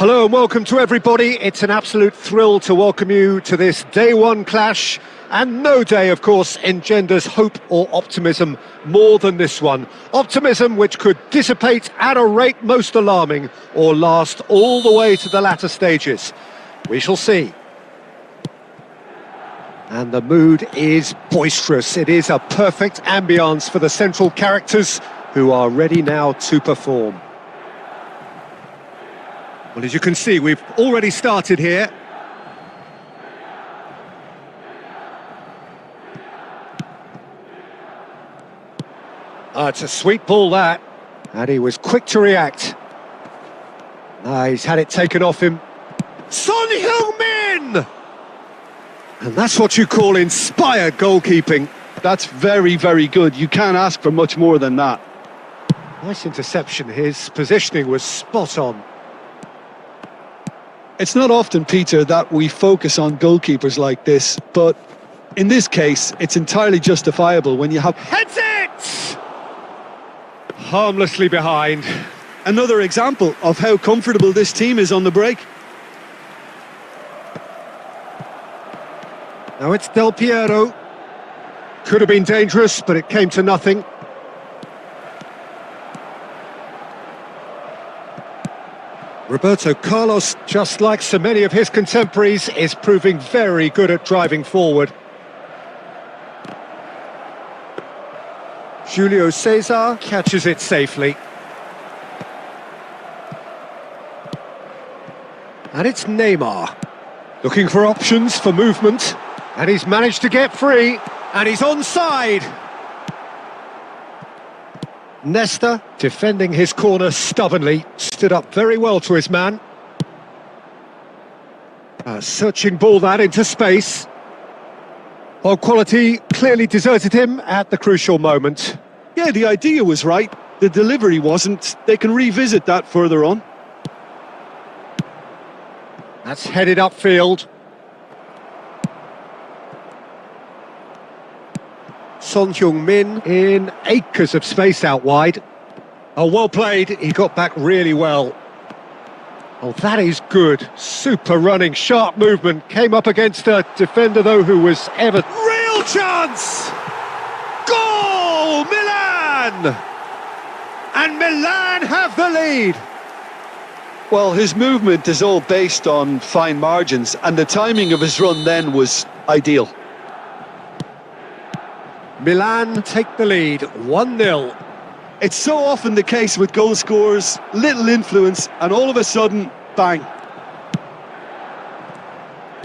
Hello and welcome to everybody. It's an absolute thrill to welcome you to this day one clash. And no day, of course, engenders hope or optimism more than this one. Optimism which could dissipate at a rate most alarming or last all the way to the latter stages. We shall see. And the mood is boisterous. It is a perfect ambience for the central characters who are ready now to perform. Well, as you can see, we've already started here. It's a sweet ball, that. And he was quick to react. He's had it taken off him. Son Heung-min! And that's what you call inspired goalkeeping. That's very, very good. You can't ask for much more than that. Nice interception. His positioning was spot on. It's not often, Peter, that we focus on goalkeepers like this, but in this case, it's entirely justifiable when you have... Heads it! Harmlessly behind. Another example of how comfortable this team is on the break. Now it's Del Piero. Could have been dangerous, but it came to nothing. Roberto Carlos, just like so many of his contemporaries, is proving very good at driving forward. Julio Cesar catches it safely. And it's Neymar. Looking for options for movement. And he's managed to get free. And he's onside. Nesta, defending his corner stubbornly, stood up very well to his man. A searching ball that into space. Well, quality clearly deserted him at the crucial moment. Yeah, the idea was right. The delivery wasn't. They can revisit that further on. That's headed upfield. Son Heung-min in acres of space out wide. Oh, well played. He got back really well. Oh, that is good. Super running, sharp movement. Came up against a defender, though, who was ever... Real chance! Goal! Milan! And Milan have the lead. Well, his movement is all based on fine margins, and the timing of his run then was ideal. Milan take the lead, 1-0. It's so often the case with goal scorers, little influence, and all of a sudden, bang.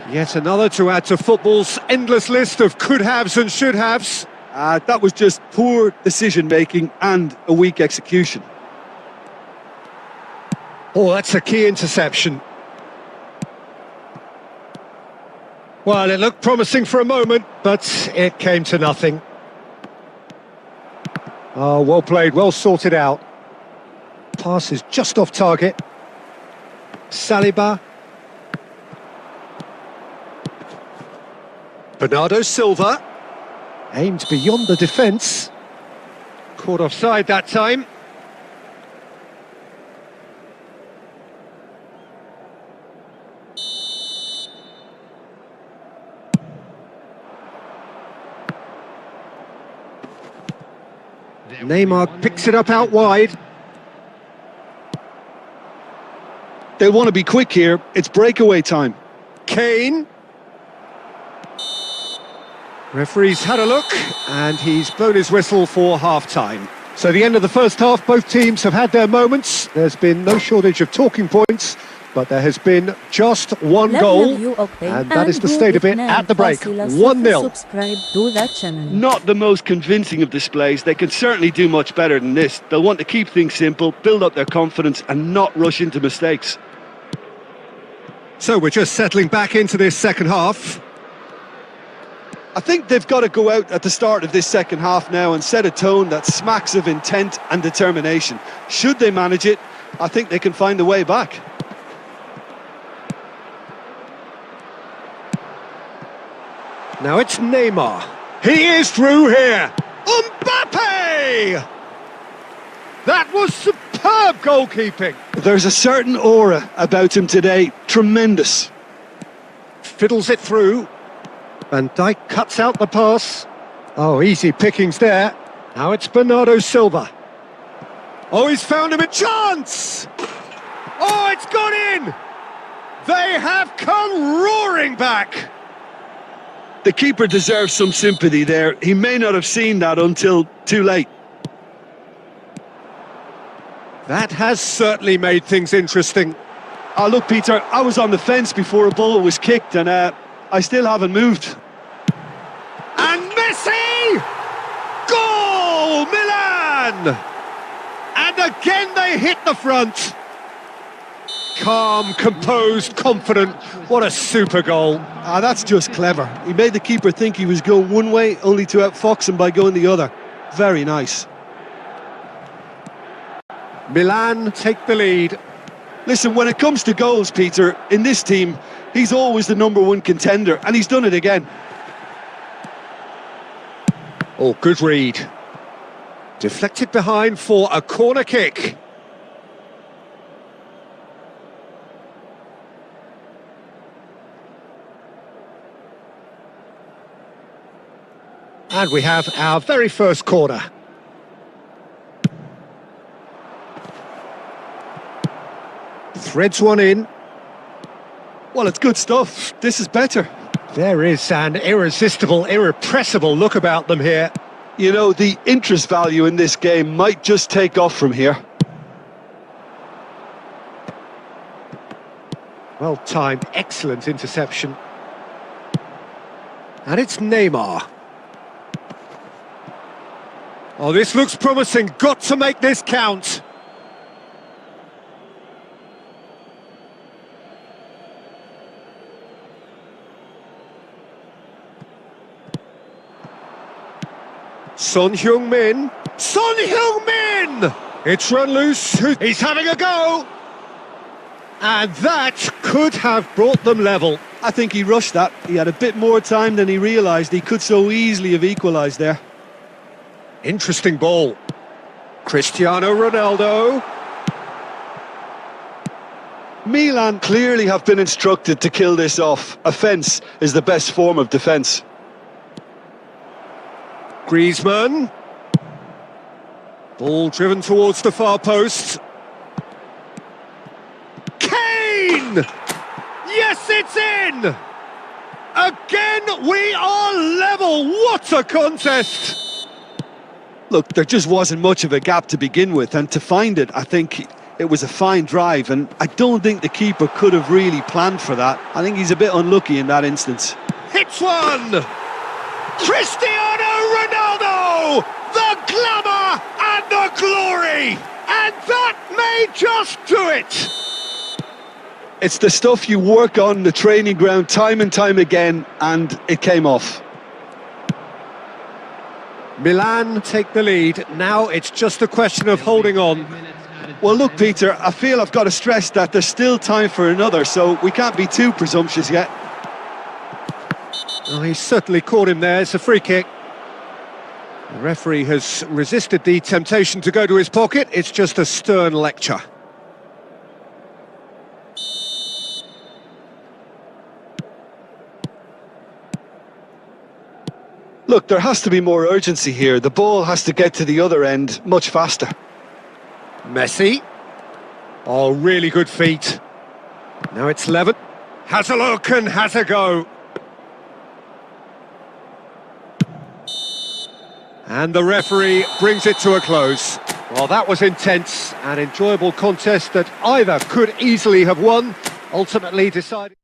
Yet another to add to football's endless list of could-haves and should-haves. That was just poor decision-making and a weak execution. Oh, that's a key interception. Well, it looked promising for a moment, but it came to nothing. Oh, well played, well sorted out. Pass is just off target. Saliba. Bernardo Silva. Aimed beyond the defence. Caught offside that time. Neymar picks it up out wide. They want to be quick here. It's breakaway time. Kane. Referee's had a look, and he's blown his whistle for half-time. So the end of the first half, both teams have had their moments. There's been no shortage of talking points, but there has been just one goal, and that is the state of it at the break. 1-0. Not the most convincing of displays. They can certainly do much better than this. They'll want to keep things simple, build up their confidence, and not rush into mistakes. So we're just settling back into this second half. I think they've got to go out at the start of this second half now and set a tone that smacks of intent and determination. Should they manage it, I think they can find a way back. Now it's Neymar. He is through here. Mbappe! That was superb. Superb goalkeeping. There's a certain aura about him today. Tremendous. Fiddles it through. Van Dijk cuts out the pass. Oh, easy pickings there. Now it's Bernardo Silva. Oh, he's found him a chance! Oh, it's gone in! They have come roaring back! The keeper deserves some sympathy there. He may not have seen that until too late. That has certainly made things interesting. Oh, look, Peter, I was on the fence before a ball was kicked, and I still haven't moved. And Messi! Goal! Milan! And again they hit the front. Calm, composed, confident. What a super goal. Ah, that's just clever. He made the keeper think he was going one way, only to outfox him by going the other. Very nice. Milan take the lead. Listen, when it comes to goals, Peter, in this team, he's always the #1 contender, and he's done it again. Oh, good read. Deflected behind for a corner kick. And we have our very first corner. Threads one in. Well, it's good stuff. This is better. There is an irresistible, irrepressible look about them here. You know, the interest value in this game might just take off from here. Well timed, excellent interception. And it's Neymar. Oh, this looks promising. Got to make this count. Son Heung-min. Son Heung-min! It's run loose. He's having a go. And that could have brought them level. I think he rushed that. He had a bit more time than he realised. He could so easily have equalised there. Interesting ball. Cristiano Ronaldo. Milan clearly have been instructed to kill this off. Offence is the best form of defence. Griezmann. Ball driven towards the far post. Kane! Yes, it's in! Again, we are level. What a contest! Look, there just wasn't much of a gap to begin with, and to find it, I think it was a fine drive, and I don't think the keeper could have really planned for that. I think he's a bit unlucky in that instance. Hits one! Cristiano Ronaldo! The glamour and the glory! And that may just do it! It's the stuff you work on the training ground time and time again, and it came off. Milan take the lead. Now it's just a question of holding on. Well, look, Peter, I feel I've got to stress that there's still time for another, so we can't be too presumptuous yet. Oh, he certainly caught him there. It's a free kick. The referee has resisted the temptation to go to his pocket. It's just a stern lecture. Look, there has to be more urgency here. The ball has to get to the other end much faster. Messi. Oh, really good feet. Now it's Levin. Has a look and has a go. And the referee brings it to a close. Well, that was intense, an enjoyable contest that either could easily have won, ultimately decided...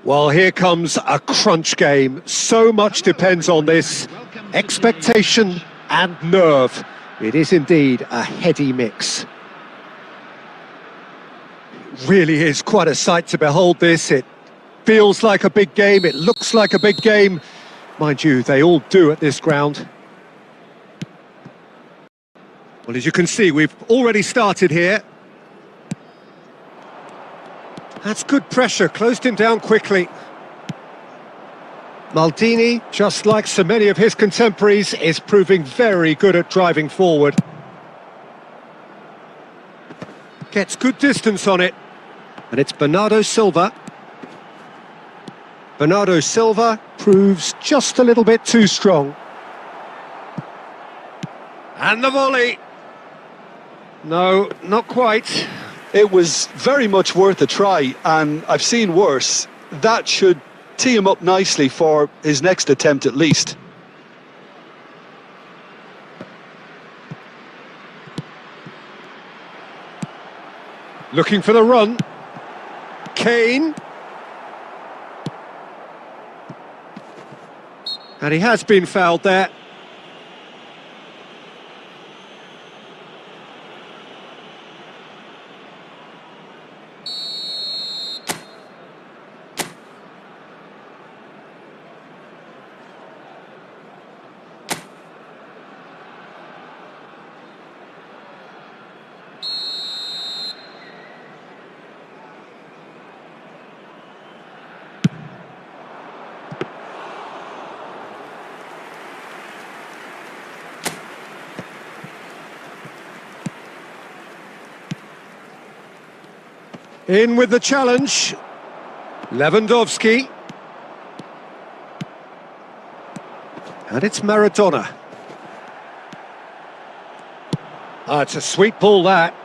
Well, here comes a crunch game. So much depends on this. Expectation and nerve. It is indeed a heady mix. Really is quite a sight to behold this. It feels like a big game, it looks like a big game. Mind you, they all do at this ground. Well, as you can see, we've already started here. That's good pressure, closed him down quickly. Maldini, just like so many of his contemporaries, is proving very good at driving forward. Gets good distance on it. And it's Bernardo Silva. Bernardo Silva proves just a little bit too strong. And the volley. No, not quite. It was very much worth a try, and I've seen worse. That should tee him up nicely for his next attempt at least. Looking for the run. Kane. And he has been fouled there. In with the challenge, Lewandowski. And it's Maradona. It's a sweet ball, that.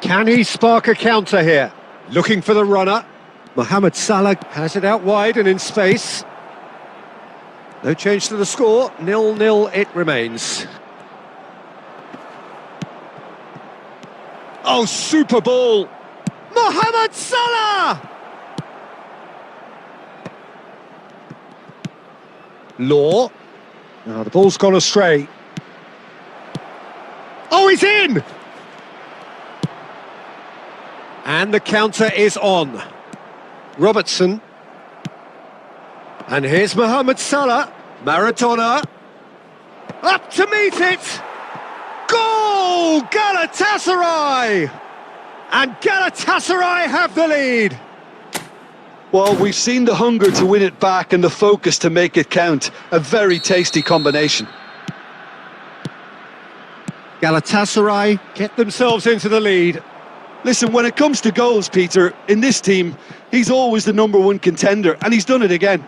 Can he spark a counter here? Looking for the runner. Mohamed Salah has it out wide and in space. No change to the score, 0-0 it remains. Oh, super ball! Mohamed Salah! Law. Now the ball's gone astray. Oh, he's in! And the counter is on. Robertson. And here's Mohamed Salah. Maradona. Up to meet it! Goal! Galatasaray! And Galatasaray have the lead. Well, we've seen the hunger to win it back and the focus to make it count. A very tasty combination. Galatasaray get themselves into the lead. Listen, when it comes to goals, Peter, in this team, he's always the #1 contender, and he's done it again.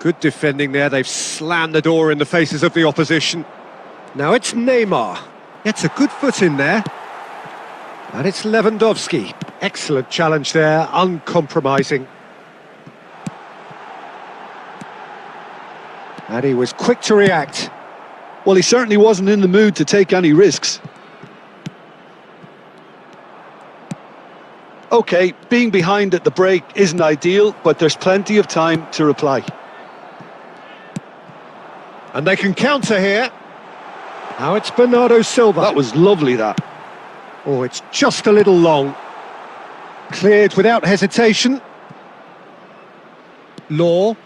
Good defending there. They've slammed the door in the faces of the opposition. Now it's Neymar. Gets a good foot in there. And it's Lewandowski. Excellent challenge there, uncompromising. And he was quick to react. Well, he certainly wasn't in the mood to take any risks. OK, being behind at the break isn't ideal, but there's plenty of time to reply. And they can counter here. Now it's Bernardo Silva. That was lovely, that. Oh, it's just a little long. Cleared without hesitation. Law.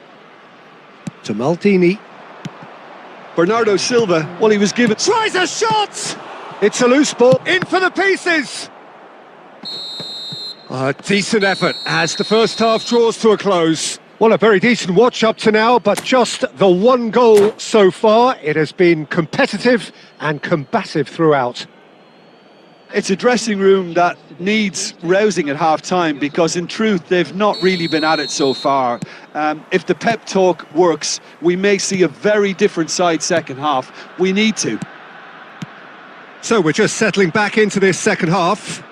To Maldini. Bernardo Silva, well, he was given... Tries a shot! It's a loose ball. In for the pieces! A decent effort as the first half draws to a close. Well, a very decent watch up to now, but just the one goal so far. It has been competitive and combative throughout. It's a dressing room that needs rousing at half-time because, in truth, they've not really been at it so far. If the pep talk works, we may see a very different side second half. We need to. So we're just settling back into this second half.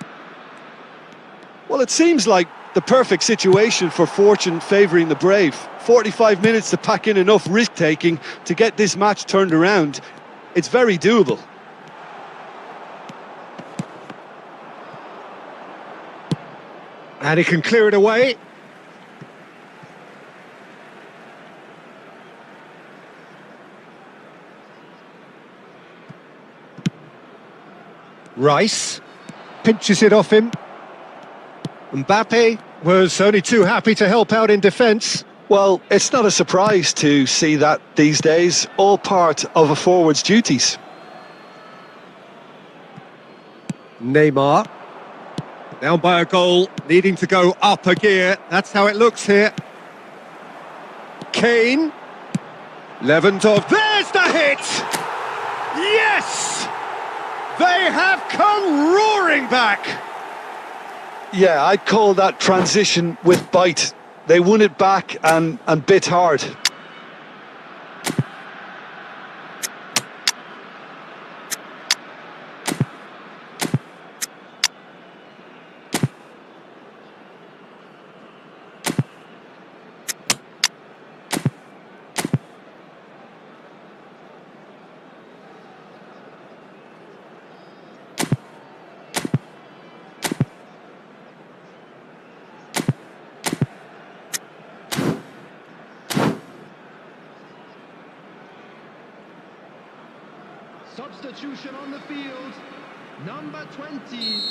Well, it seems like the perfect situation for fortune favouring the brave. 45 minutes to pack in enough risk-taking to get this match turned around. It's very doable. And he can clear it away. Rice pinches it off him. Mbappe was only too happy to help out in defence. Well, it's not a surprise to see that these days, all part of a forward's duties. Neymar, down by a goal, needing to go up a gear. That's how it looks here. Kane, Lewandowski, there's the hit! Yes! They have come roaring back! Yeah, I'd call that transition with bite. They won it back and bit hard. Substitution on the field, number 20,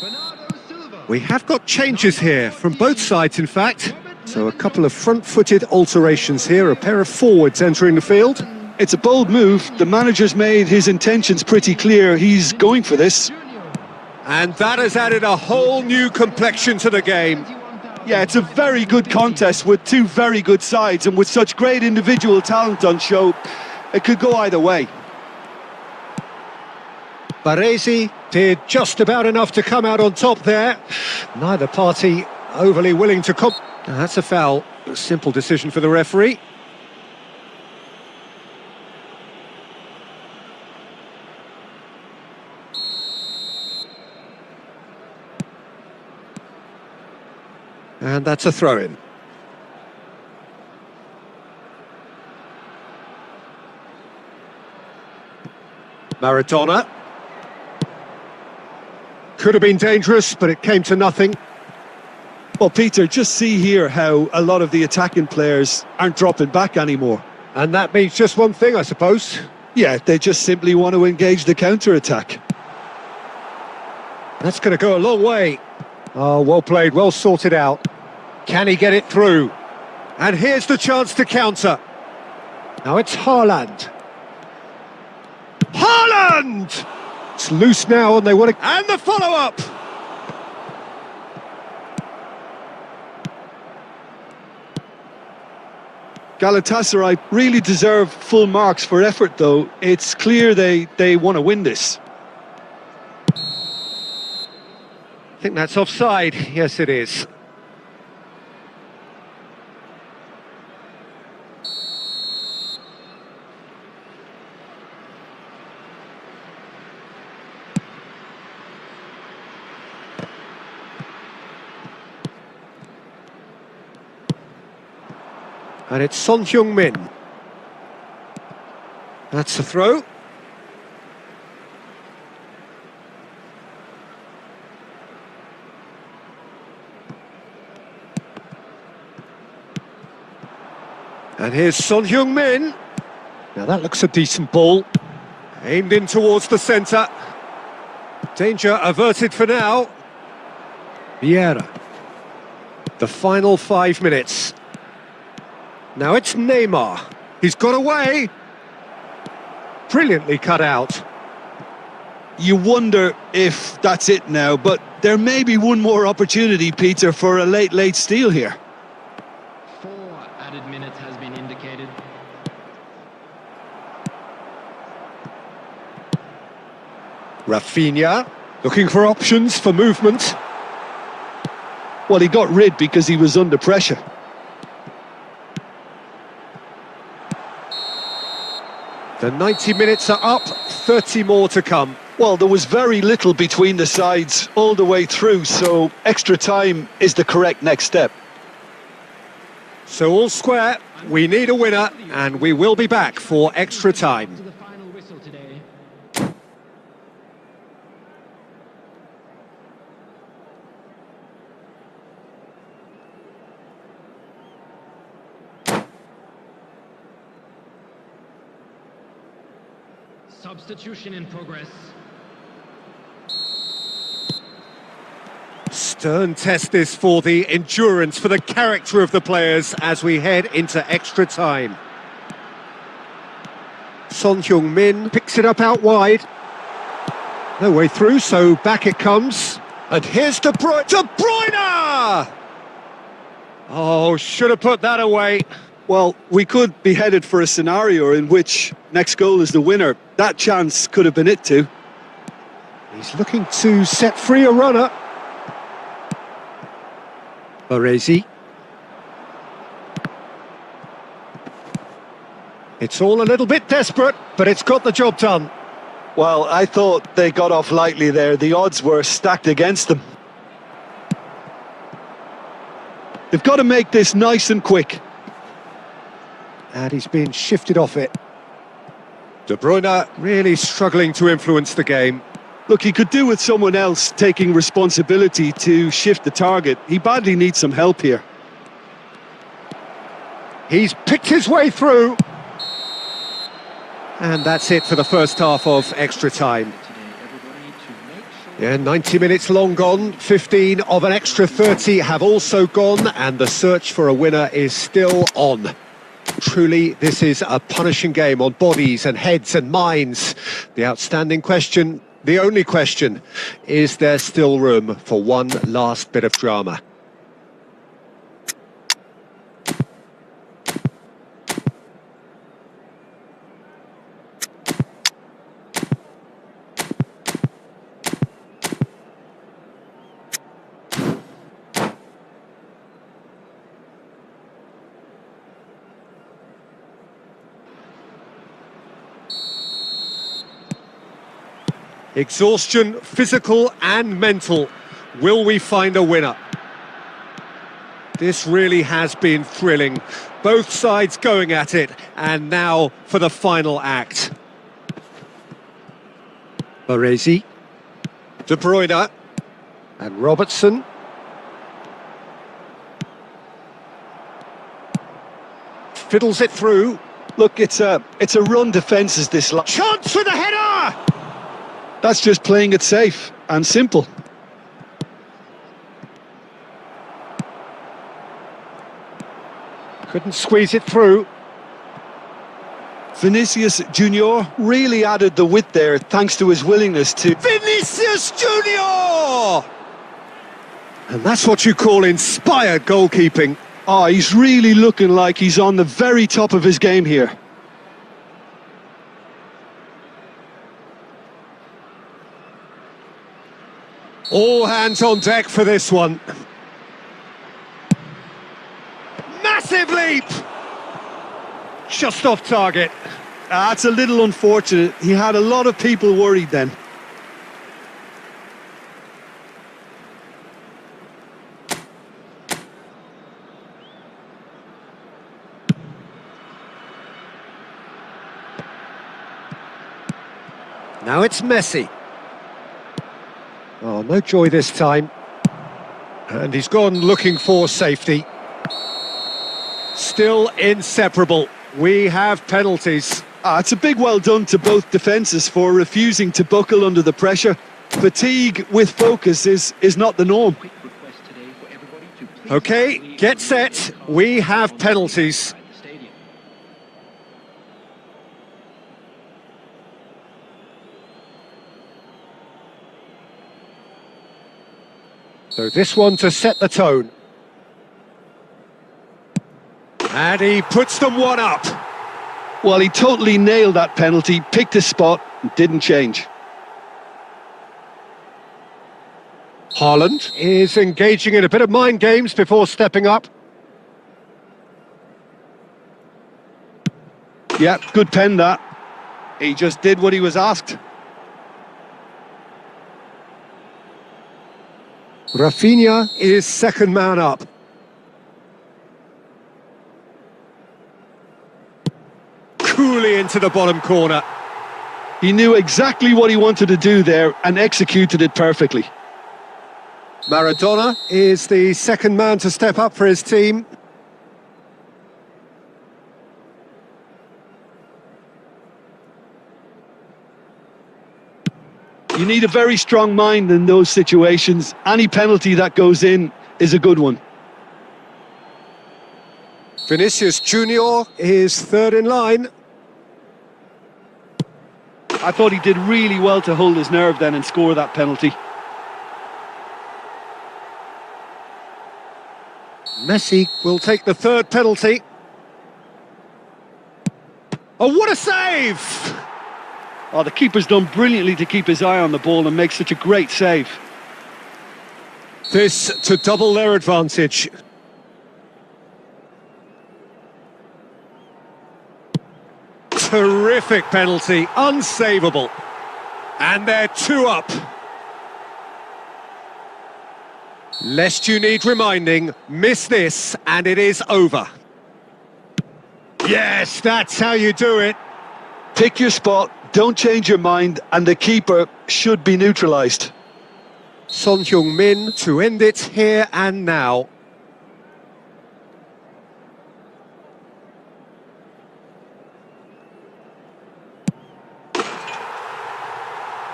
Bernardo Silva. We have got changes here, from both sides in fact. So a couple of front-footed alterations here, a pair of forwards entering the field. It's a bold move. The manager's made his intentions pretty clear. He's going for this. And that has added a whole new complexion to the game. Yeah, it's a very good contest with two very good sides, and with such great individual talent on show, it could go either way. Baresi did just about enough to come out on top there. Neither party overly willing to That's a foul. A simple decision for the referee. And that's a throw-in. Maradona. Could have been dangerous, but it came to nothing. Well, Peter, just see here how a lot of the attacking players aren't dropping back anymore. And that means just one thing, I suppose. Yeah, they just simply want to engage the counter-attack. That's going to go a long way. Oh, well played, well sorted out. Can he get it through? And here's the chance to counter. Now it's Haaland. Haaland! It's loose now and they want to... And the follow-up! Galatasaray really deserve full marks for effort, though. It's clear they want to win this. I think that's offside. Yes, it is. And it's Son Heung-min. That's a throw. And here's Son Heung-min. Now that looks a decent ball. Aimed in towards the centre. Danger averted for now. Vieira. The final 5 minutes. Now it's Neymar. He's got away. Brilliantly cut out. You wonder if that's it now, but there may be one more opportunity, Peter, for a late steal here. 4 added minutes has been indicated. Rafinha, looking for options for movement. Well, he got rid because he was under pressure. The 90 minutes are up, 30 more to come. Well, there was very little between the sides all the way through, so extra time is the correct next step. So all square, we need a winner, and we will be back for extra time. To the final whistle today. Substitution in progress. Stern test this for the endurance, for the character of the players as we head into extra time. Son Heung-min picks it up out wide. No way through, so back it comes. And here's De Bruyne. De Bruyne! Oh, should have put that away. Well, we could be headed for a scenario in which next goal is the winner. That chance could have been it too. He's looking to set free a runner. Baresi. It's all a little bit desperate, but it's got the job done. Well, I thought they got off lightly there. The odds were stacked against them. They've got to make this nice and quick. And he's been shifted off it. De Bruyne really struggling to influence the game. Look, he could do with someone else taking responsibility to shift the target. He badly needs some help here. He's picked his way through. And that's it for the first half of extra time. Yeah, 90 minutes long gone, 15 of an extra 30 have also gone, and the search for a winner is still on. Truly, this is a punishing game on bodies and heads and minds. The outstanding question, the only question, is there still room for one last bit of drama? Exhaustion, physical and mental. Will we find a winner? This really has been thrilling. Both sides going at it. And now for the final act. Baresi. De Bruyne. And Robertson. Fiddles it through. Look, it's a run defence is this lot. Chance for the header! That's just playing it safe and simple. Couldn't squeeze it through. Vinicius Junior really added the width there thanks to his willingness to... Vinicius Junior! And that's what you call inspired goalkeeping. Oh, he's really looking like he's on the very top of his game here. All hands on deck for this one. Massive leap! Just off target. That's a little unfortunate. He had a lot of people worried then. Now it's Messi. Oh, no joy this time. And he's gone looking for safety. Still inseparable. We have penalties. It's a big well done to both defences for refusing to buckle under the pressure. Fatigue with focus is not the norm. Okay, get set. We have penalties. So this one to set the tone. And he puts them one up. Well, he totally nailed that penalty, picked his spot, and didn't change. Haaland is engaging in a bit of mind games before stepping up. Yeah, good pen that. He just did what he was asked. Rafinha is second man up. Coolly into the bottom corner. He knew exactly what he wanted to do there and executed it perfectly. Maradona is the second man to step up for his team. You need a very strong mind in those situations. Any penalty that goes in is a good one. Vinicius Junior is third in line. I thought he did really well to hold his nerve then and score that penalty. Messi will take the third penalty. Oh, what a save! Oh, the keeper's done brilliantly to keep his eye on the ball and make such a great save. This to double their advantage. Terrific penalty, unsavable. And they're 2 up. Lest you need reminding, miss this and it is over. Yes, that's how you do it. Pick your spot, don't change your mind, and the keeper should be neutralised. Son Heung-min to end it here and now.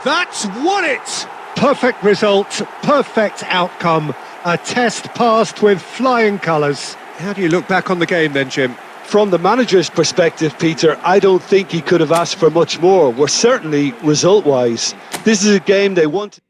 That's won it! Perfect result, perfect outcome. A test passed with flying colours. How do you look back on the game then, Jim? From the manager's perspective, Peter, I don't think he could have asked for much more. Well, certainly result-wise. This is a game they want.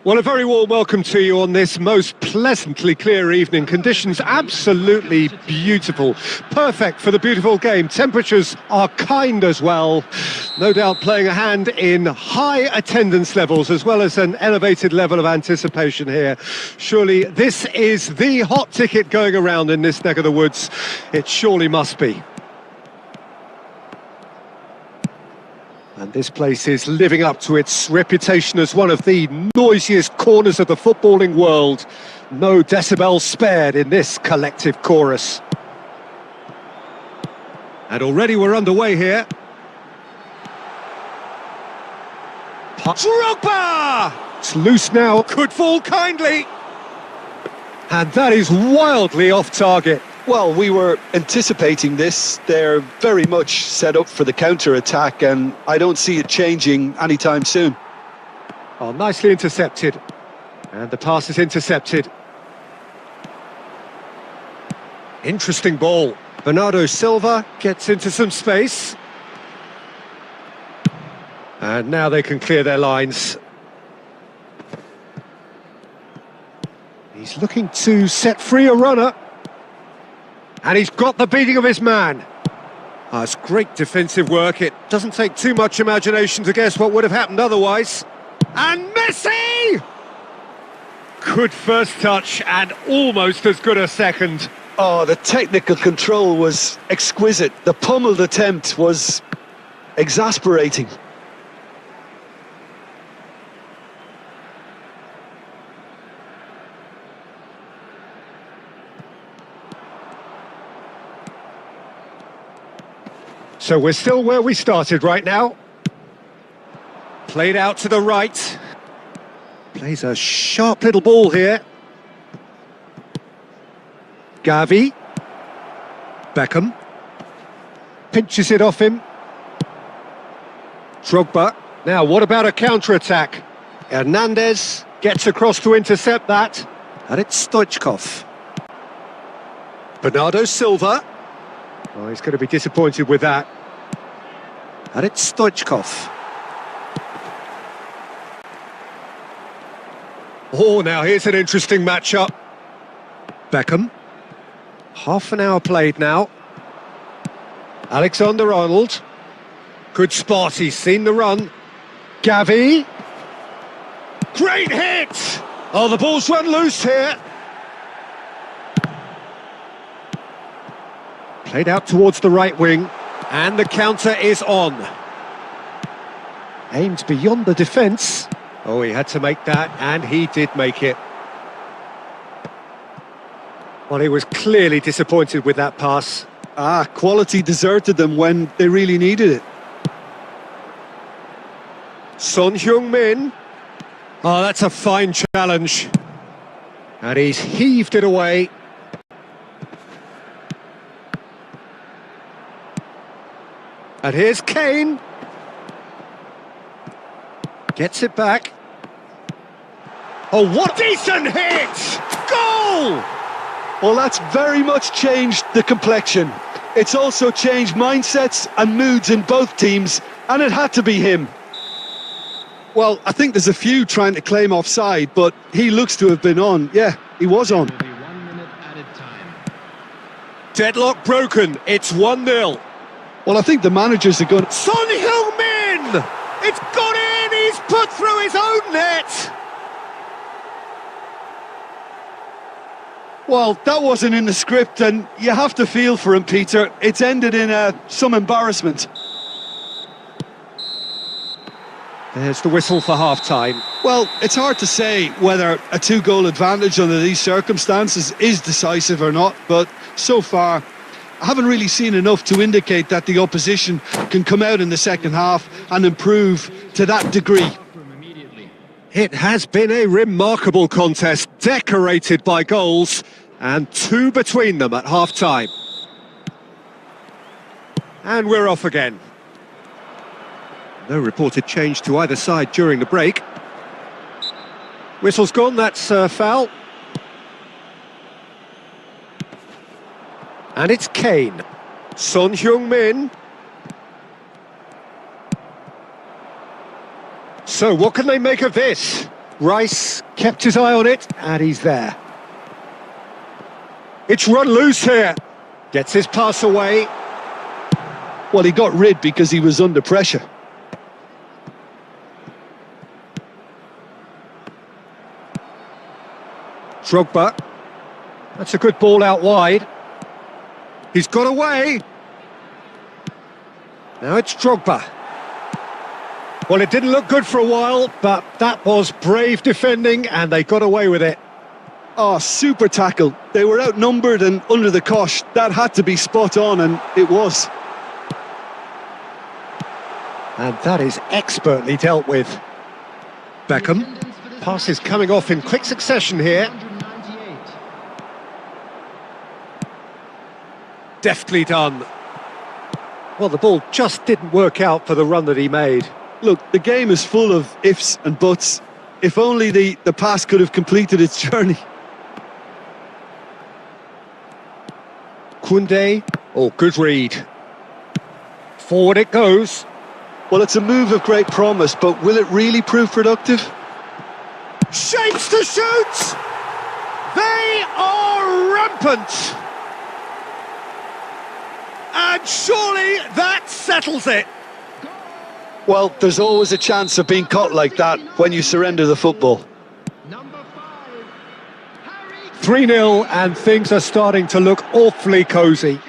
Well, a very warm welcome to you on this most pleasantly clear evening. Conditions absolutely beautiful. Perfect for the beautiful game. Temperatures are kind as well. No doubt playing a hand in high attendance levels as well as an elevated level of anticipation here. Surely this is the hot ticket going around in this neck of the woods. It surely must be. And this place is living up to its reputation as one of the noisiest corners of the footballing world. No decibels spared in this collective chorus. And already we're underway here. Drogba! It's loose now, could fall kindly. And that is wildly off target. Well, we were anticipating this. They're very much set up for the counter-attack, and I don't see it changing anytime soon. Oh, nicely intercepted. And the pass is intercepted. Interesting ball. Bernardo Silva gets into some space. And now they can clear their lines. He's looking to set free a runner. And he's got the beating of his man. Oh, it's great defensive work. It doesn't take too much imagination to guess what would have happened otherwise. And Messi! Good first touch and almost as good a second. Oh, the technical control was exquisite. The pummeled attempt was exasperating. So we're still where we started right now. Played out to the right. Plays a sharp little ball here. Gavi. Beckham. Pinches it off him. Drogba. Now, what about a counter-attack? Hernandez gets across to intercept that. And it's Stoichkov. Bernardo Silva. Oh, he's going to be disappointed with that. And it's Stoichkov. Oh, now here's an interesting matchup. Beckham. Half an hour played now. Alexander-Arnold. Good spot, he's seen the run. Gavi. Great hit! Oh, the ball's run loose here. Played out towards the right wing, and the counter is on. Aimed beyond the defence. Oh, he had to make that, and he did make it. Well, he was clearly disappointed with that pass. Quality deserted them when they really needed it. Son Heung-min. Oh, that's a fine challenge. And he's heaved it away. And here's Kane. Gets it back. Oh, what decent hit! Goal! Well, that's very much changed the complexion. It's also changed mindsets and moods in both teams, and it had to be him. Well, I think there's a few trying to claim offside, but he looks to have been on. Yeah, he was on. Will be 1 minute added time. Deadlock broken. It's 1-0. Well, I think the managers are going... Son Heung-min! It's gone in! He's put through his own net! Well, that wasn't in the script, and you have to feel for him, Peter. It's ended in some embarrassment. There's the whistle for half-time. Well, it's hard to say whether a two-goal advantage under these circumstances is decisive or not, but so far, I haven't really seen enough to indicate that the opposition can come out in the second half and improve to that degree. It has been a remarkable contest, decorated by goals, and two between them at half-time. And we're off again. No reported change to either side during the break. Whistle's gone, that's a foul. And it's Kane. Son Heung-min. So what can they make of this? Rice kept his eye on it, and he's there. It's run loose here. Gets his pass away. Well, he got rid because he was under pressure. Drogba. That's a good ball out wide. He's got away. Now it's Drogba. Well, it didn't look good for a while, but that was brave defending, and they got away with it. Oh, super tackle. They were outnumbered and under the cosh. That had to be spot on, and it was. And that is expertly dealt with. Beckham. Passes coming off in quick succession here. Deftly done. Well, the ball just didn't work out for the run that he made. Look, the game is full of ifs and buts. If only the pass could have completed its journey. Koundé. Oh, good read. Forward it goes. Well, it's a move of great promise, but will it really prove productive? Shapes to shoot! They are rampant! And surely that settles it. Well, there's always a chance of being caught like that when you surrender the football. 3-0, and things are starting to look awfully cosy.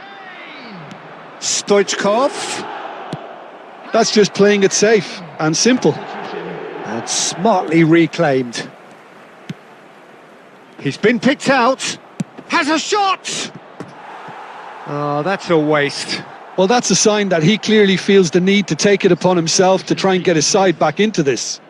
Stoichkov. That's just playing it safe and simple. And smartly reclaimed. He's been picked out. Has a shot! Oh, that's a waste. Well, that's a sign that he clearly feels the need to take it upon himself to try and get his side back into this.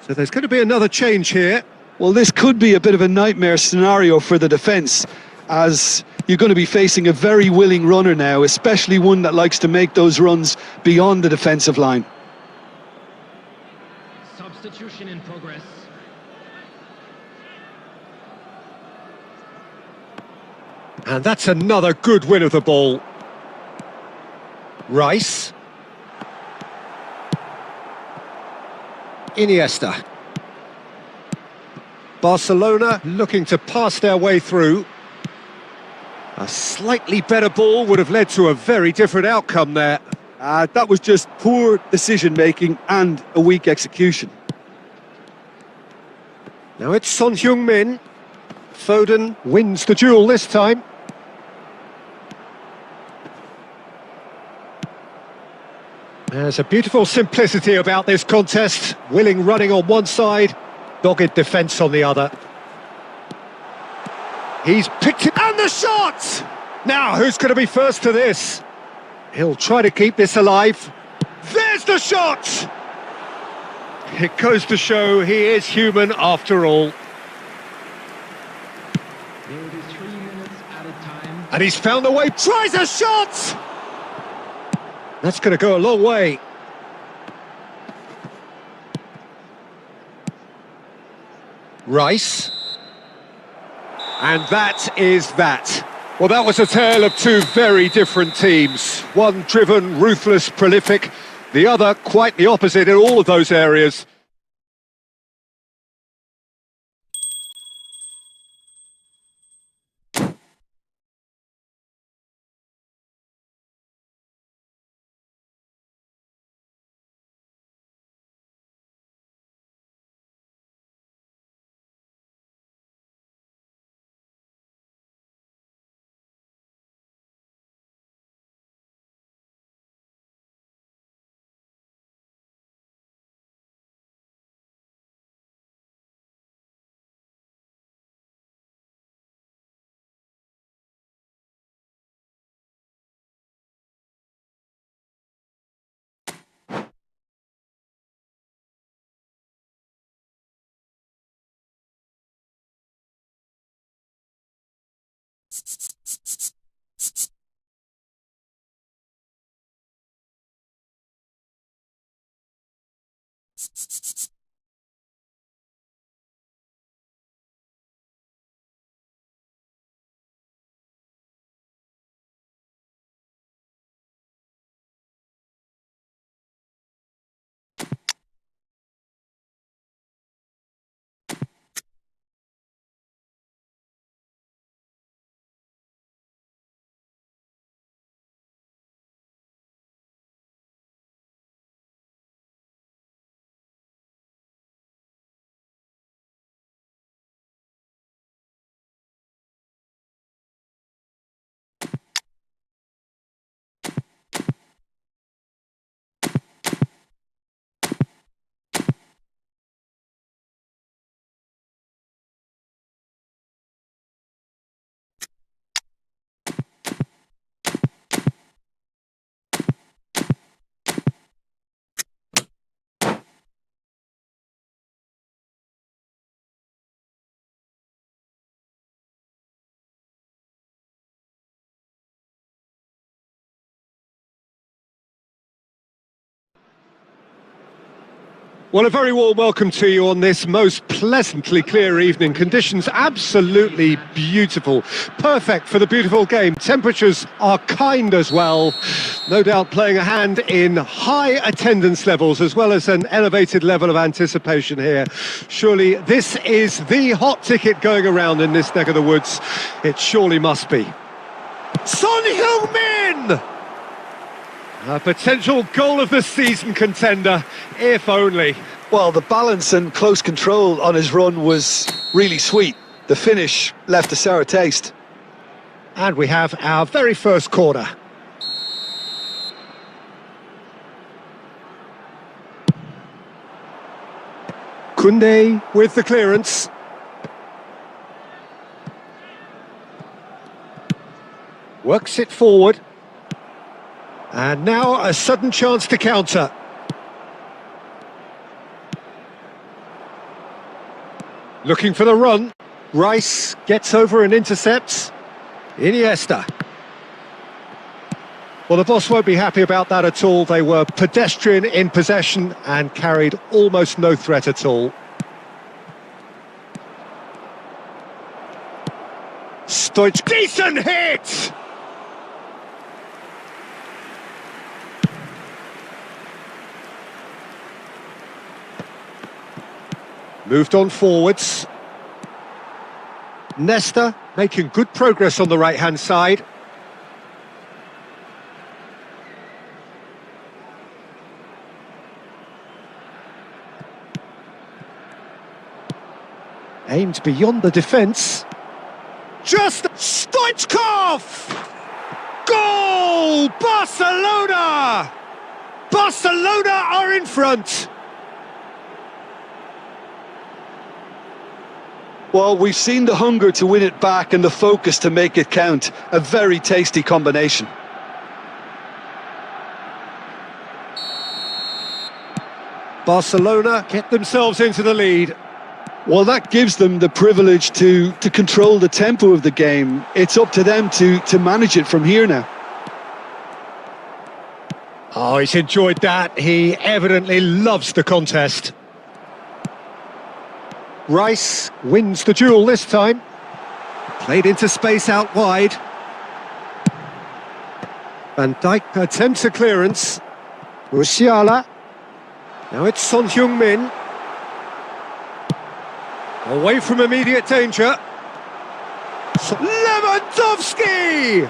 So there's going to be another change here. Well, this could be a bit of a nightmare scenario for the defence, as you're going to be facing a very willing runner now, especially one that likes to make those runs beyond the defensive line. Substitution in progress. And that's another good win of the ball. Rice. Iniesta. Barcelona looking to pass their way through. A slightly better ball would have led to a very different outcome there. That was just poor decision-making and a weak execution. Now it's Son Heung-min. Foden wins the duel this time. There's a beautiful simplicity about this contest. Willing running on one side, dogged defence on the other. He's picked it, and the shot! Now, who's going to be first to this? He'll try to keep this alive. There's the shot! It goes to show he is human after all. There will be 3 minutes at a time. And he's found a way, tries a shot! That's going to go a long way. Rice. And that is that. Well, that was a tale of two very different teams. One driven, ruthless, prolific. The other quite the opposite in all of those areas. Well, a very warm welcome to you on this most pleasantly clear evening. Conditions absolutely beautiful. Perfect for the beautiful game. Temperatures are kind as well. No doubt playing a hand in high attendance levels as well as an elevated level of anticipation here. Surely this is the hot ticket going around in this neck of the woods. It surely must be. Son Heung-min! A potential goal of the season contender, if only. Well, the balance and close control on his run was really sweet. The finish left a sour taste. And we have our very first corner. Koundé with the clearance. Works it forward. And now a sudden chance to counter. Looking for the run. Rice gets over and intercepts. Iniesta. Well, the boss won't be happy about that at all. They were pedestrian in possession and carried almost no threat at all. Stoich. Decent hit! Moved on forwards. Nesta making good progress on the right-hand side. Aimed beyond the defence. Just Stoichkov! Goal! Barcelona! Barcelona are in front! Well, we've seen the hunger to win it back and the focus to make it count. A very tasty combination. Barcelona get themselves into the lead. Well, that gives them the privilege to control the tempo of the game. It's up to them to manage it from here now. Oh, he's enjoyed that. He evidently loves the contest. Rice wins the duel this time. Played into space out wide. Van Dijk attempts a clearance. Musiala. Now it's Son Heung-min. Away from immediate danger. Lewandowski!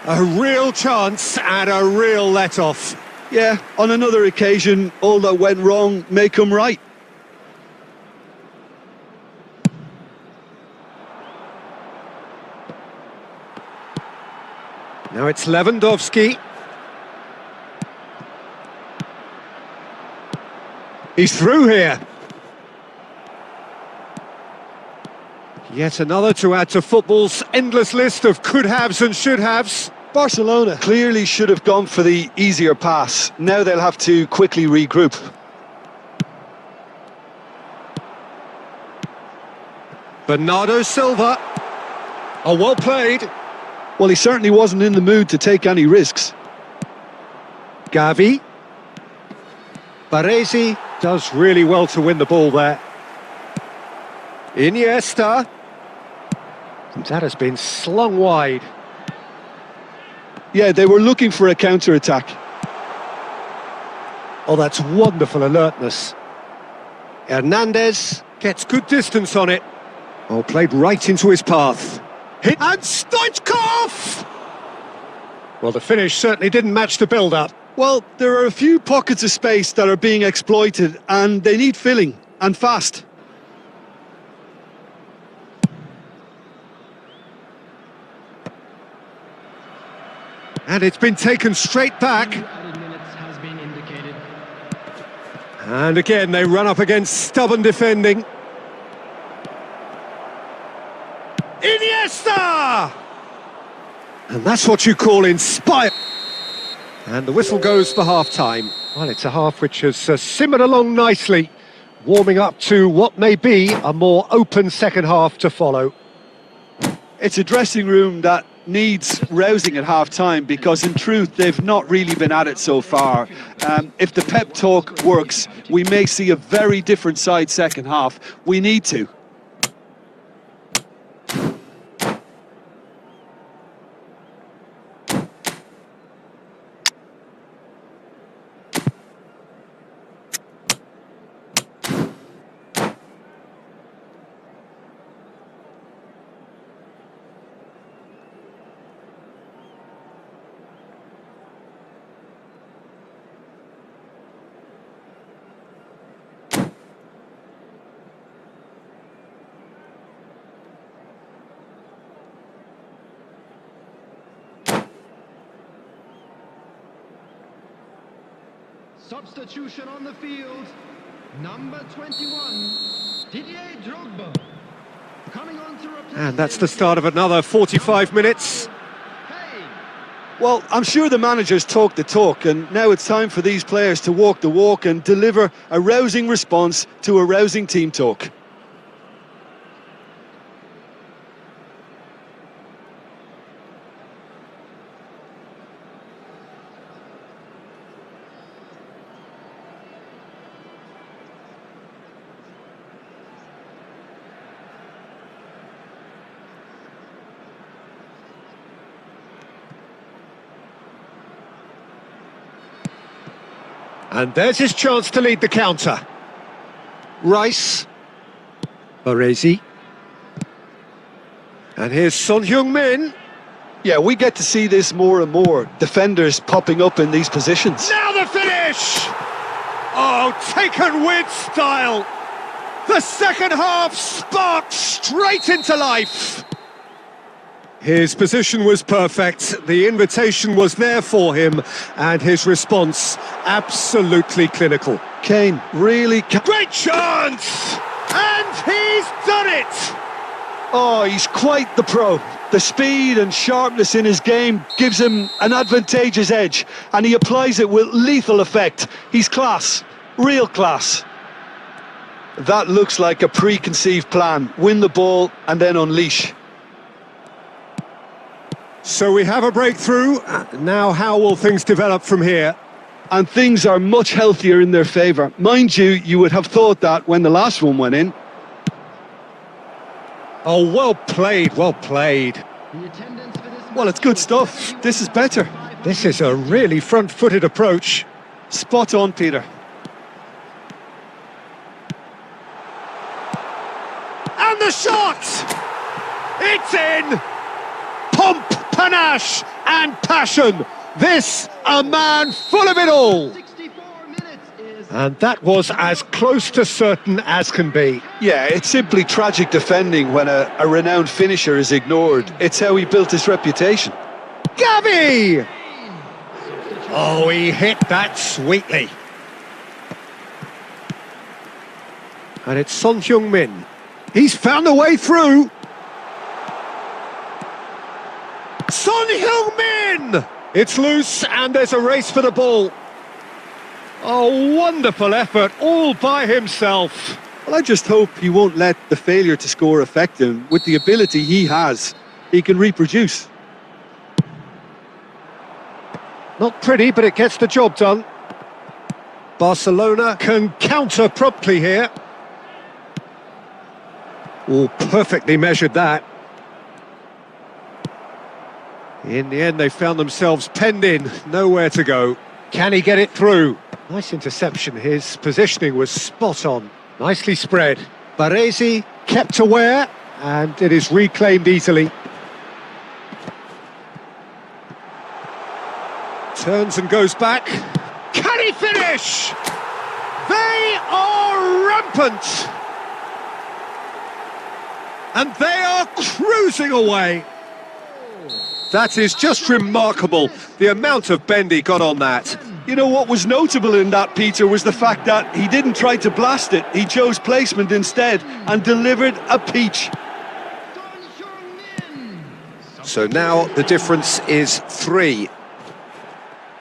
A real chance and a real let-off. Yeah, on another occasion, all that went wrong may come right. Now it's Lewandowski. He's through here. Yet another to add to football's endless list of could-haves and should-haves. Barcelona clearly should have gone for the easier pass. Now they'll have to quickly regroup. Bernardo Silva. Oh, well played. Well, he certainly wasn't in the mood to take any risks. Gavi. Baresi does really well to win the ball there. Iniesta. That has been slung wide. Yeah, they were looking for a counter-attack. Oh, that's wonderful alertness. Hernandez gets good distance on it. Oh, played right into his path. Hit and Stoichkov! Well, the finish certainly didn't match the build-up. Well, there are a few pockets of space that are being exploited, and they need filling, and fast. And it's been taken straight back. And again, they run up against stubborn defending. Iniesta! And that's what you call inspire. And the whistle goes for half-time. Well, it's a half which has simmered along nicely, warming up to what may be a more open second half to follow. It's a dressing room that needs rousing at half-time, because in truth they've not really been at it so far. If the pep talk works, we may see a very different side second half. We need to. Substitution on the field. Number 21, Didier Drogba. Coming on to replace And that's the start of another 45 minutes. Well, I'm sure the managers talk the talk, and now it's time for these players to walk the walk and deliver a rousing response to a rousing team talk. And there's his chance to lead the counter. Rice. Baresi. And here's Son Heung-min. Yeah, we get to see this more and more. Defenders popping up in these positions. Now the finish! Oh, taken with style. The second half sparked straight into life. His position was perfect, the invitation was there for him, and his response absolutely clinical. Kane really... Great chance! And he's done it! Oh, he's quite the pro. The speed and sharpness in his game gives him an advantageous edge, and he applies it with lethal effect. He's class, real class. That looks like a preconceived plan. Win the ball and then unleash. So we have a breakthrough. Now how will things develop from here? And things are much healthier in their favour. Mind you, you would have thought that when the last one went in. Oh, well played, well played. Well, it's good stuff. This is better. This is a really front-footed approach. Spot on, Peter. And the shot! It's in! Pomp, panache and passion. This, a man full of it all. And that was as close to certain as can be. Yeah, it's simply tragic defending when a renowned finisher is ignored. It's how he built his reputation. Gavi! Oh, he hit that sweetly. And it's Son Heung-min. He's found a way through. Son Heung-min! It's loose and there's a race for the ball. Oh, wonderful effort, all by himself. Well, I just hope he won't let the failure to score affect him. With the ability he has, he can reproduce. Not pretty, but it gets the job done. Barcelona can counter promptly here. Oh, perfectly measured that. In the end, they found themselves penned in, nowhere to go. Can he get it through? Nice interception, his positioning was spot on. Nicely spread. Baresi kept aware, and it is reclaimed easily. Turns and goes back. Can he finish? They are rampant! And they are cruising away. That is just remarkable, the amount of bend he got on that. You know what was notable in that, Peter, was the fact that he didn't try to blast it. He chose placement instead and delivered a peach. So now the difference is 3.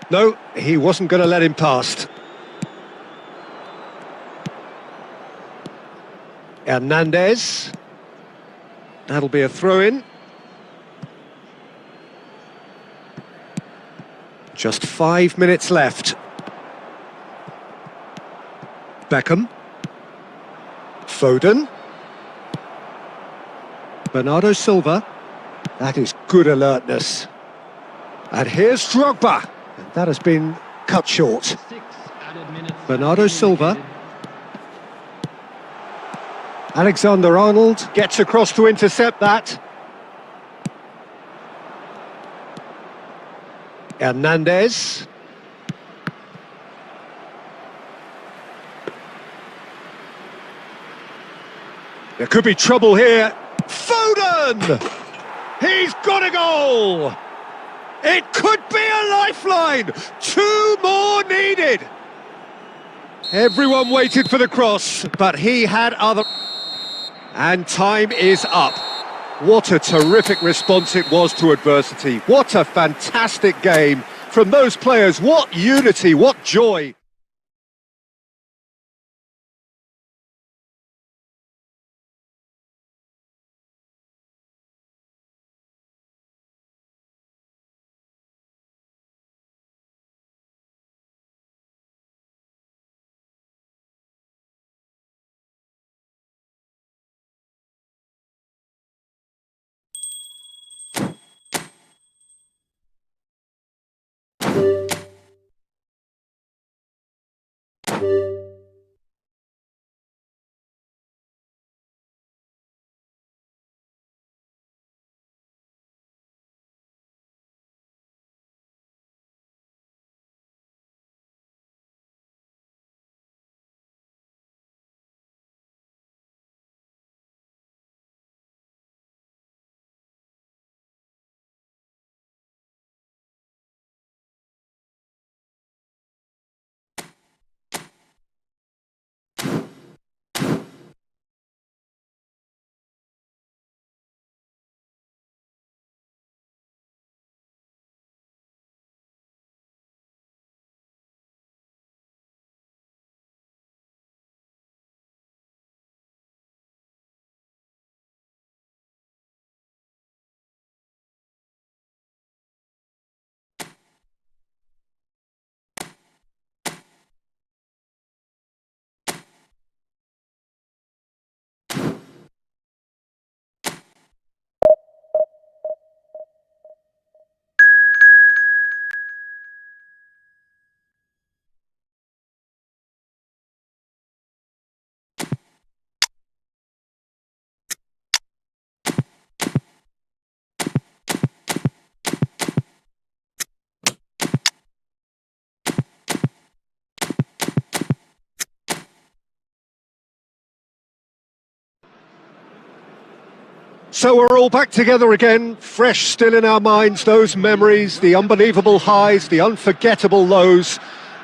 No, he wasn't going to let him past. Hernandez. That'll be a throw-in. Just 5 minutes left. Beckham. Foden. Bernardo Silva. That is good alertness. And here's Drogba. And that has been cut short. 6 added minutes. Bernardo Silva. Alexander-Arnold gets across to intercept that. Hernandez. There could be trouble here. Foden! He's got a goal! It could be a lifeline! 2 more needed! Everyone waited for the cross, but he had other... And time is up. What a terrific response it was to adversity. What a fantastic game from those players. What unity, what joy. So we're all back together again, fresh still in our minds, those memories, the unbelievable highs, the unforgettable lows.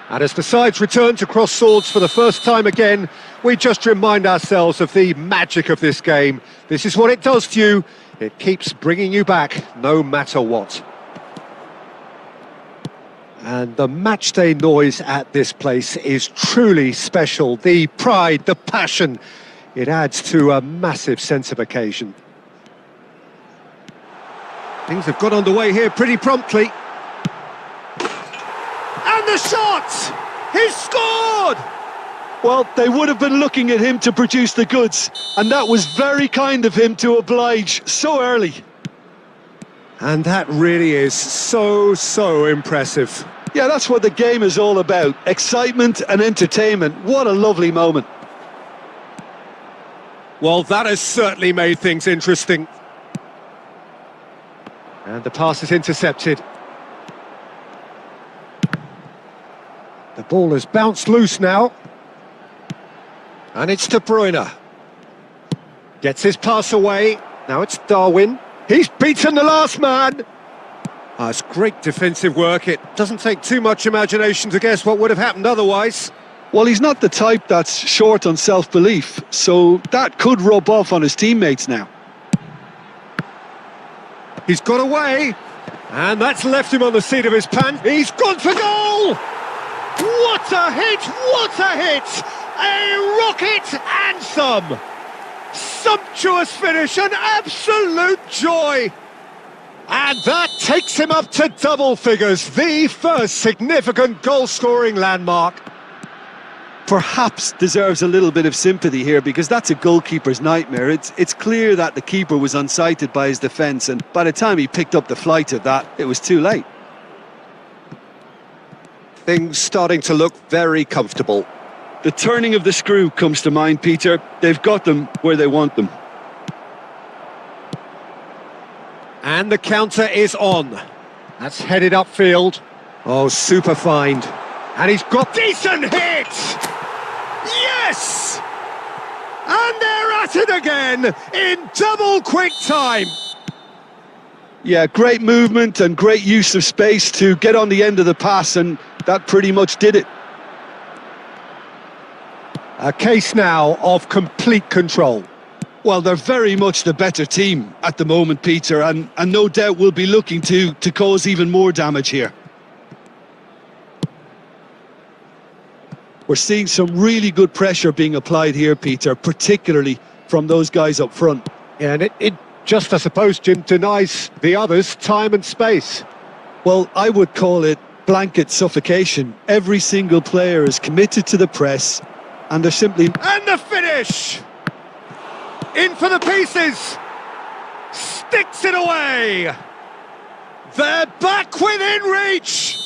And as the sides return to cross swords for the first time again, we just remind ourselves of the magic of this game. This is what it does to you. It keeps bringing you back, no matter what. And the matchday noise at this place is truly special. The pride, the passion, it adds to a massive sense of occasion. Things have got underway here pretty promptly. And the shot! He's scored! Well, they would have been looking at him to produce the goods, and that was very kind of him to oblige so early. And that really is so impressive. Yeah, that's what the game is all about. Excitement and entertainment. What a lovely moment. Well, that has certainly made things interesting. And the pass is intercepted. The ball has bounced loose now. And it's De Bruyne. Gets his pass away. Now it's Darwin. He's beaten the last man. It's great defensive work. It doesn't take too much imagination to guess what would have happened otherwise. Well, he's not the type that's short on self-belief, so that could rub off on his teammates now. He's got away, and that's left him on the seat of his pants. He's gone for goal! What a hit! What a hit! A rocket and some! Sumptuous finish, an absolute joy! And that takes him up to double figures, the first significant goal-scoring landmark. Perhaps deserves a little bit of sympathy here, because that's a goalkeeper's nightmare. It's clear that the keeper was unsighted by his defence, and by the time he picked up the flight of that, it was too late. Things starting to look very comfortable. The turning of the screw comes to mind, Peter. They've got them where they want them. And the counter is on. That's headed upfield. Oh, super find. And he's got decent hit! Yes! And they're at it again in double quick time. Yeah, great movement and great use of space to get on the end of the pass, and that pretty much did it. A case now of complete control. Well, they're very much the better team at the moment, Peter, and no doubt will be looking to cause even more damage here. We're seeing some really good pressure being applied here, Peter, particularly from those guys up front. Yeah, and it just, I suppose, Jim, denies the others time and space. Well, I would call it blanket suffocation. Every single player is committed to the press, and they're simply... And the finish! In for the pieces! Sticks it away! They're back within reach!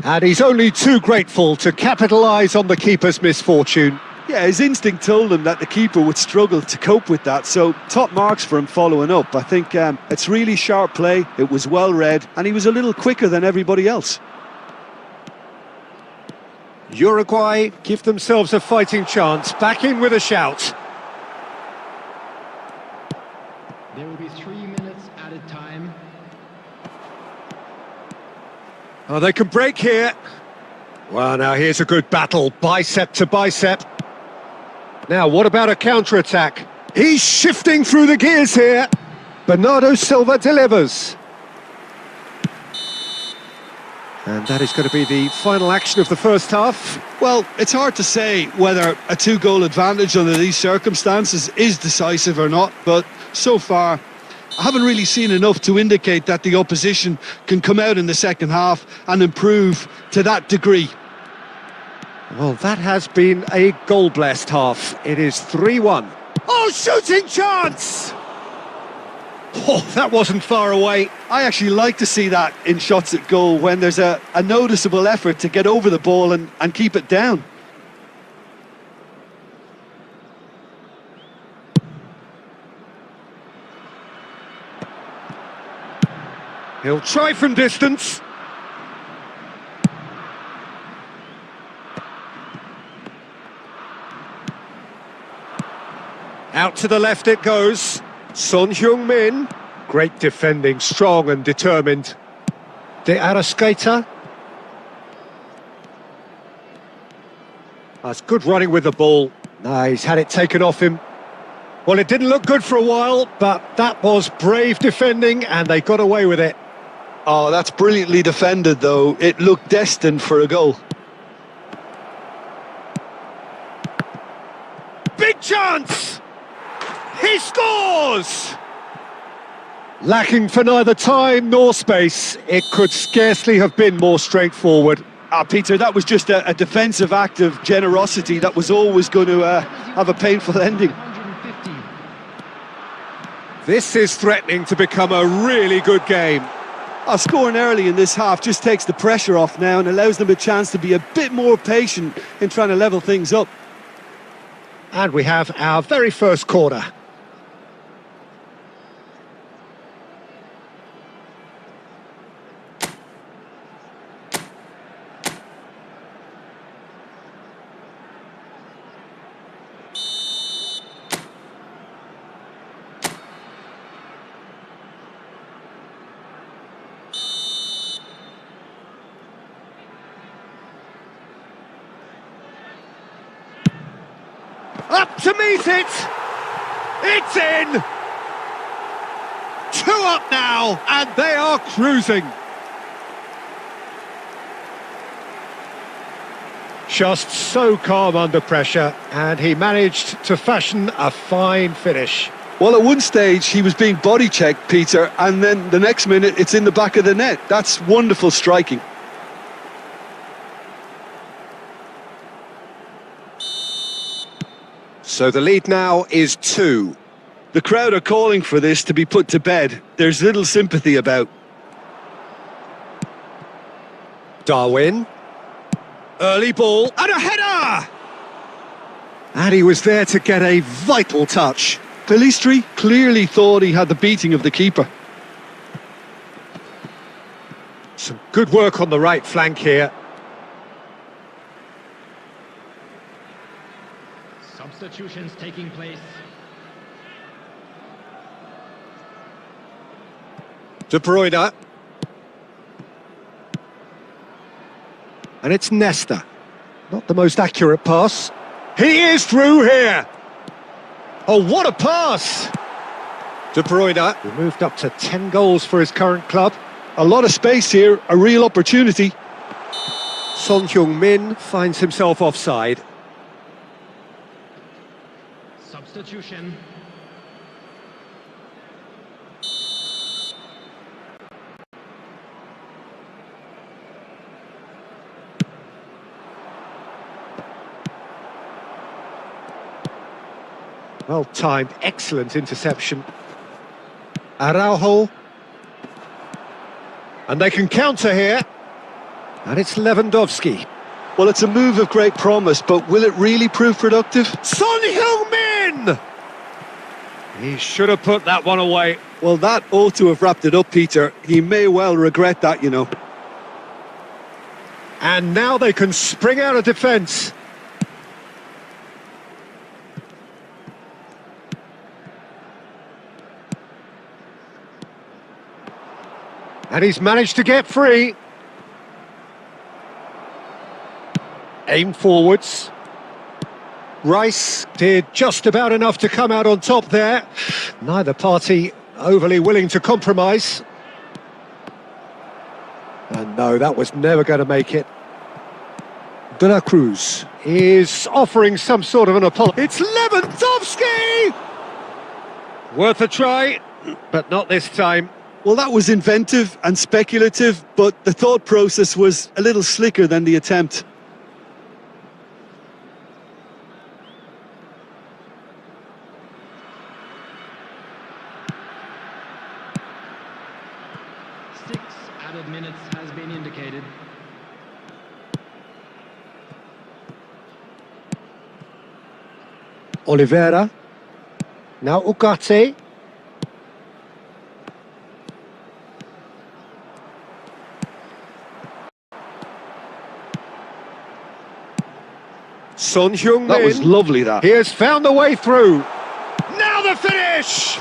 And he's only too grateful to capitalise on the keeper's misfortune. Yeah, his instinct told him that the keeper would struggle to cope with that, so top marks for him following up. I think it's really sharp play, it was well read, and he was a little quicker than everybody else. Uruguay give themselves a fighting chance, back in with a shout. There will be 3 minutes added time. Oh, they can break here. Well, now here's a good battle, bicep to bicep. Now, what about a counter-attack? He's shifting through the gears here. Bernardo Silva delivers. And that is going to be the final action of the first half. Well, it's hard to say whether a 2-goal advantage under these circumstances is decisive or not, but so far I haven't really seen enough to indicate that the opposition can come out in the second half and improve to that degree. Well, that has been a goal-blessed half. It is 3-1. Oh, shooting chance! Oh, that wasn't far away. I actually like to see that in shots at goal, when there's a noticeable effort to get over the ball and keep it down. He'll try from distance. Out to the left it goes. Son Heung-min. Great defending, strong and determined. De Arrascaeta. That's good running with the ball. He's had it taken off him. Well, it didn't look good for a while, but that was brave defending and they got away with it. Oh, that's brilliantly defended, though. It looked destined for a goal. Big chance! He scores! Lacking for neither time nor space, it could scarcely have been more straightforward. Peter, that was just a defensive act of generosity that was always going to have a painful ending. 150. This is threatening to become a really good game. Scoring early in this half just takes the pressure off now and allows them a chance to be a bit more patient in trying to level things up. And we have our very first corner. Up to meet it! It's in! 2 up now, and they are cruising. Just so calm under pressure, and he managed to fashion a fine finish. Well, at one stage he was being body checked, Peter, and then the next minute it's in the back of the net. That's wonderful striking. So the lead now is 2. The crowd are calling for this to be put to bed. There's little sympathy about. Darwin. Early ball and a header! And he was there to get a vital touch. Pelistri clearly thought he had the beating of the keeper. Some good work on the right flank here. Substitutions taking place. De Bruyne. And it's Nesta. Not the most accurate pass. He is through here. Oh, what a pass! De Bruyne, who moved up to 10 goals for his current club. A lot of space here, a real opportunity. Son Heung-min finds himself offside. Substitution. Well timed, excellent interception. Araujo. And they can counter here. And it's Lewandowski. Well, it's a move of great promise, but will it really prove productive? Son Heung-min! He should have put that one away. Well, that ought to have wrapped it up, Peter. He may well regret that, you know. And now they can spring out of defence. And he's managed to get free. Aim forwards. Rice did just about enough to come out on top there. Neither party overly willing to compromise. And no, that was never going to make it. De La Cruz is offering some sort of an apology. It's Lewandowski! Worth a try, but not this time. Well, that was inventive and speculative, but the thought process was a little slicker than the attempt. Six added minutes has been indicated. Oliveira. Now Ugarte. Son Heung-min. That was lovely, that. He has found the way through. Now the finish!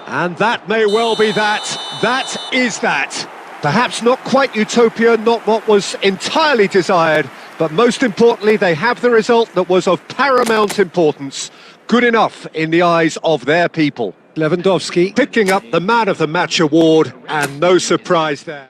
And that may well be that. That is that. Perhaps not quite utopia, not what was entirely desired, but most importantly, they have the result that was of paramount importance. Good enough in the eyes of their people. Lewandowski picking up the Man of the Match award, and no surprise there.